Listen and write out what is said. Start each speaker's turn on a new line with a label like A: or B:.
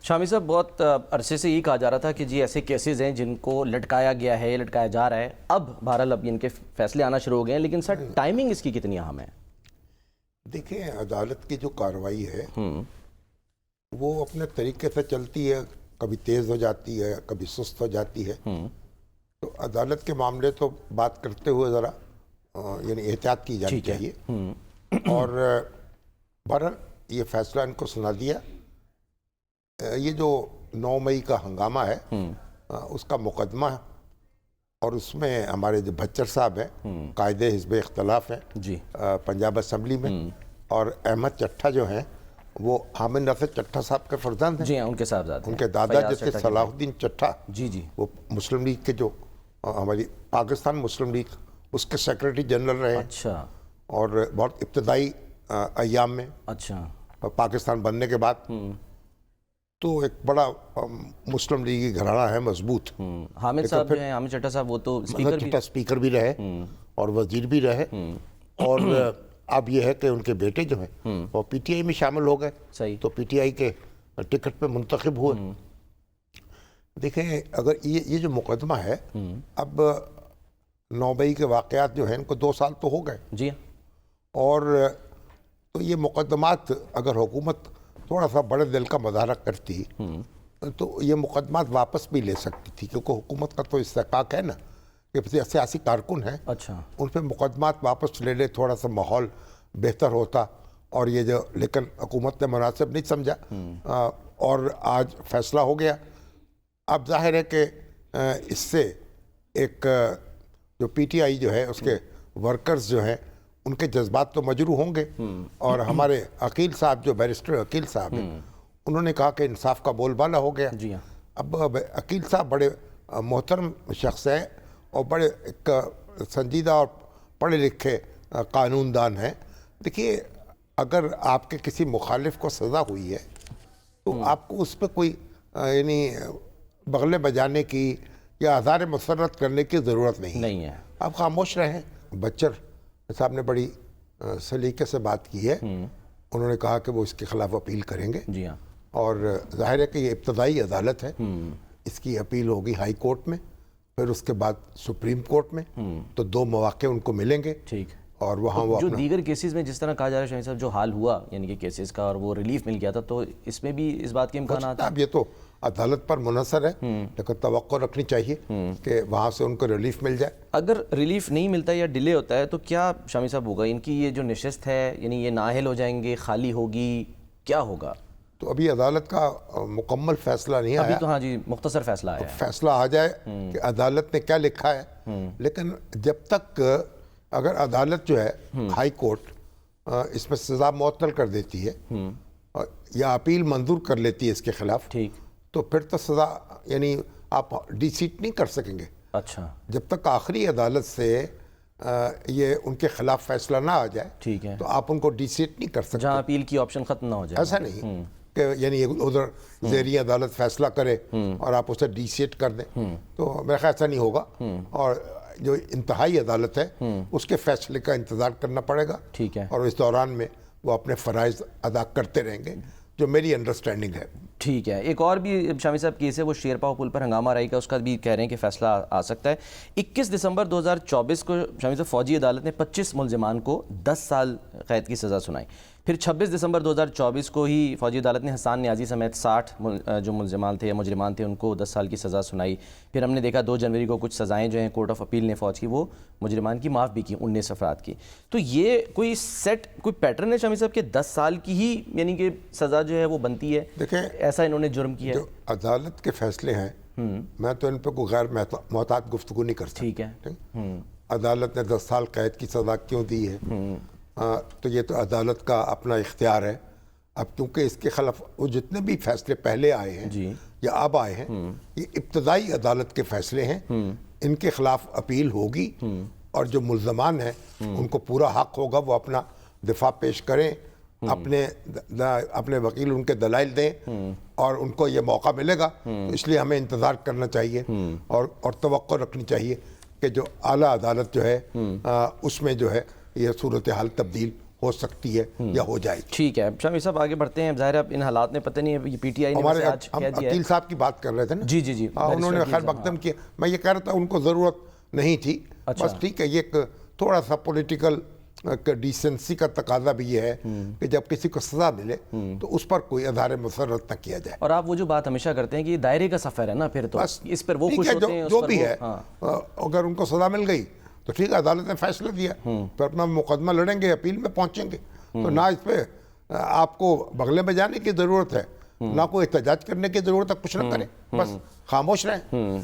A: شامی صاحب، بہت عرصے سے یہ کہا جا رہا تھا کہ جی ایسے کیسز ہیں جن کو لٹکایا گیا ہے، لٹکایا جا رہا ہے، اب بہرحال اب ان کے فیصلے آنا شروع ہو گئے ہیں، لیکن سر ٹائمنگ اس کی کتنی اہم ہے؟
B: دیکھیں، عدالت کی جو کارروائی ہے وہ اپنے طریقے سے چلتی ہے، کبھی تیز ہو جاتی ہے، کبھی سست ہو جاتی ہے۔ تو عدالت کے معاملے تو بات کرتے ہوئے ذرا یعنی احتیاط کی جانی چاہیے۔ اور بہرحال یہ فیصلہ ان کو سنا دیا۔ یہ جو 9 مئی کا ہنگامہ ہے اس کا مقدمہ ہے، اور اس میں ہمارے جو بچر صاحب ہیں، قائد حزب اختلاف ہیں
A: جی
B: پنجاب اسمبلی میں، اور احمد چٹھا جو ہیں وہ حامد ناصر چٹھا صاحب کے فرزند ہیں۔
A: جی ہاں، ان کے صاحبزادے
B: ان کے دادا جیسے صلاح الدین چٹھا،
A: جی جی
B: وہ مسلم لیگ کے جو ہماری پاکستان مسلم لیگ اس کے سیکرٹری جنرل رہے،
A: اچھا
B: اور بہت ابتدائی ایام میں
A: اچھا
B: پاکستان بننے کے بعد تو ایک بڑا مسلم لیگی گھرانہ ہے مضبوط۔
A: حامد صاحب جو ہیں، حامد چٹھا صاحب، وہ تو
B: اسپیکر بھی رہے اور وزیر بھی رہے، اور اب یہ ہے کہ ان کے بیٹے جو ہیں وہ پی ٹی آئی میں شامل ہو گئے،
A: صحیح
B: تو پی ٹی آئی کے ٹکٹ پہ منتخب ہوئے۔ دیکھیں، اگر یہ جو مقدمہ ہے، اب 9 مئی کے واقعات جو ہیں ان کو 2 سال تو ہو گئے،
A: جی
B: اور تو یہ مقدمات اگر حکومت تھوڑا سا بڑے دل کا مظاہرہ کرتی تو یہ مقدمات واپس بھی لے سکتی تھی، کیونکہ حکومت کا تو استحقاق ہے نا کہ سیاسی کارکن ہیں،
A: اچھا
B: ان پہ مقدمات واپس لے لے، تھوڑا سا ماحول بہتر ہوتا، اور یہ جو لیکن حکومت نے مناسب نہیں سمجھا، اور آج فیصلہ ہو گیا۔ اب ظاہر ہے کہ اس سے ایک جو پی ٹی آئی جو ہے اس کے ورکرز جو ہیں ان کے جذبات تو مجروح ہوں گے، اور ہمارے عقیل صاحب جو بیرسٹر عقیل صاحب ہیں انہوں نے کہا کہ انصاف کا بول بالا ہو گیا۔
A: جی ہاں،
B: اب عقیل صاحب بڑے محترم شخص ہیں اور بڑے ایک سنجیدہ اور پڑھے لکھے قانون دان ہیں۔ دیکھیے، اگر آپ کے کسی مخالف کو سزا ہوئی ہے تو آپ کو اس پہ کوئی یعنی بغلے بجانے کی یا آزار مسرت کرنے کی ضرورت نہیں ہے، آپ خاموش رہیں۔ بچر صاحب نے بڑی سلیقے سے بات کی ہے، انہوں نے کہا کہ وہ اس کے خلاف اپیل کریں گے،
A: جی ہاں،
B: اور ظاہر ہے کہ یہ ابتدائی عدالت ہے، اس کی اپیل ہوگی ہائی کورٹ میں، پھر اس کے بعد سپریم کورٹ میں، تو 2 مواقع ان کو ملیں گے،
A: ٹھیک۔
B: اور وہاں وہ
A: جو دیگر کیسز میں جس طرح کہا جا رہا ہے شاہین صاحب، جو حال ہوا یعنی کہ کیسز کا اور وہ ریلیف مل گیا تھا، تو اس میں بھی اس بات کے امکانات ہیں؟
B: اب یہ تو عدالت پر منحصر ہے، لیکن توقع رکھنی چاہیے کہ وہاں سے ان کو ریلیف مل جائے۔
A: اگر ریلیف نہیں ملتا یا ڈیلے ہوتا ہے تو کیا شامی صاحب ہوگا؟ ان کی یہ جو نشست ہے یعنی یہ نااہل ہو جائیں گے، خالی ہوگی، کیا ہوگا؟
B: تو ابھی عدالت کا مکمل فیصلہ نہیں
A: ابھی
B: آیا،
A: تو ہاں جی مختصر فیصلہ آیا ہے،
B: فیصلہ آ جائے کہ عدالت نے کیا لکھا ہے، لیکن جب تک اگر عدالت جو ہے ہائی کورٹ اس میں سزا معطل کر دیتی ہے یا اپیل منظور کر لیتی ہے اس کے خلاف،
A: ٹھیک،
B: تو پھر تو سزا یعنی آپ ڈی سیٹ نہیں کر سکیں گے۔
A: اچھا
B: جب تک آخری عدالت سے یہ ان کے خلاف فیصلہ نہ آ جائے
A: ٹھیک ہے،
B: تو آپ ان کو ڈی سیٹ نہیں کر سکتے۔
A: جہاں اپیل کی آپشن ختم نہ ہو جائے،
B: ایسا نہیں کہ یعنی ادھر زیری عدالت فیصلہ کرے اور آپ اسے ڈی سیٹ کر دیں، تو میرا خیال ایسا نہیں ہوگا، اور جو انتہائی عدالت ہے اس کے فیصلے کا انتظار کرنا پڑے گا،
A: ٹھیک ہے،
B: اور اس دوران میں وہ اپنے فرائض ادا کرتے رہیں گے، جو میری انڈرسٹینڈنگ ہے۔
A: ٹھیک ہے۔ ایک اور بھی شامی صاحب کیس ہے، وہ شیرپاؤ پل پر ہنگامہ آرائی کا، اس کا بھی کہہ رہے ہیں کہ فیصلہ آ سکتا ہے۔ 21 دسمبر 2024 کو شامی صاحب فوجی عدالت نے 25 ملزمان کو 10 سال قید کی سزا سنائی۔ پھر 26 دسمبر 2024 کو ہی فوجی عدالت نے حسان نیازی سمیت 60 جو ملزمان تھے یا مجرمان تھے ان کو 10 سال کی سزا سنائی۔ پھر ہم نے دیکھا 2 جنوری کو کچھ سزائیں جو ہیں کورٹ آف اپیل نے فوج کی وہ مجرمان کی معاف بھی کی، 19 افراد کی۔ تو یہ کوئی کوئی پیٹرن ہے شامی صاحب کہ 10 سال کی ہی یعنی کہ سزا جو ہے وہ بنتی ہے؟
B: دیکھیں،
A: ایسا انہوں نے جرم کیا ہے؟
B: جو عدالت کے فیصلے ہیں میں تو ان پہ کوئی غیر محتاط گفتگو نہیں کر سکتا۔
A: ٹھیک ہے،
B: عدالت نے 10 سال قید کی سزا کیوں دی ہے، تو یہ تو عدالت کا اپنا اختیار ہے۔ اب کیونکہ اس کے خلاف وہ جتنے بھی فیصلے پہلے آئے ہیں
A: جی
B: یا اب آئے ہیں، یہ ابتدائی عدالت کے فیصلے ہیں، ان کے خلاف اپیل ہوگی، اور جو ملزمان ہیں ان کو پورا حق ہوگا وہ اپنا دفاع پیش کریں، اپنے وکیل ان کے دلائل دیں، اور ان کو یہ موقع ملے گا، اس لیے ہمیں انتظار کرنا چاہیے اور توقع رکھنی چاہیے کہ جو اعلیٰ عدالت جو ہے اس میں جو ہے یہ صورتحال تبدیل ہو سکتی ہے یا ہو جائے گی.
A: ٹھیک ہے شامی صاحب آگے بڑھتے ہیں. ظاہر ہے اب ان حالات میں پتہ نہیں ہے یہ پی ٹی آئی نے
B: ہمارے
A: آج
B: ہم
A: کہہ دیا ہے.
B: عقیل صاحب کی بات کر رہے تھے نا.
A: جی جی جی
B: انہوں نے خیر مقدم کیا. میں یہ کہہ رہا تھا ان کو ضرورت نہیں تھی. بس ٹھیک ہے یہ ایک تھوڑا سا پولیٹیکل ڈیسنسی کا تقاضا بھی یہ ہے کہ جب کسی کو سزا ملے تو اس پر کوئی اظہار مسرت نہ کیا جائے.
A: اور آپ وہ جو بات ہمیشہ کرتے ہیں کہ یہ دائرے کا سفر ہے نا, پھر تو اس پر وہ خوش ہوتے ہیں,
B: جو بھی ہے اگر ان کو سزا مل گئی تو ٹھیک ہے, عدالت نے فیصلہ دیا, پھر اپنا مقدمہ لڑیں گے, اپیل میں پہنچیں گے. تو نہ اس پہ آپ کو بغلے میں جانے کی ضرورت ہے, نہ کوئی احتجاج کرنے کی ضرورت ہے. کچھ نہ کریں, بس خاموش رہیں.